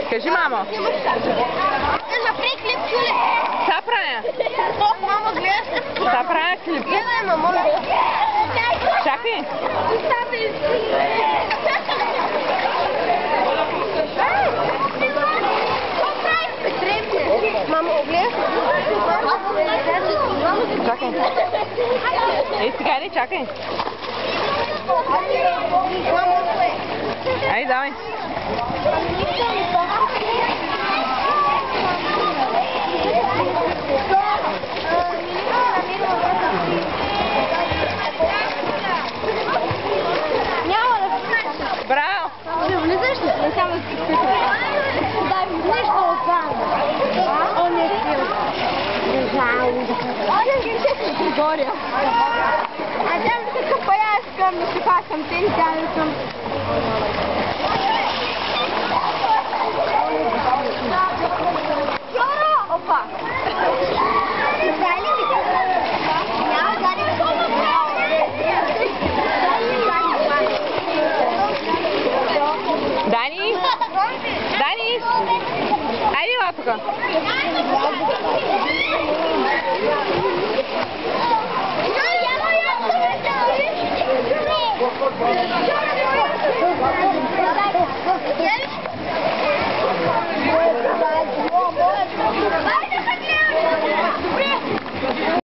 Кажи, мамо. Кажа, при клип чули. Šta правя? Мамо, гледа се. Šta правя клип? Гледай, мамо. Чакай. Мамо, гледа се. Чакай. Ей, сега ли? Чакай. Ай, давай. Браво! Ще влизаш ли? Не само да си спитам. Дай ми нещо отвън. О, не си. Горя. А тя ми се къпа, я искам да си пасам тези, тя не съм. Опа! Дай ли ми? Няма, дай ли ми? Дани? Дани? Айде, ела тука. Yeah.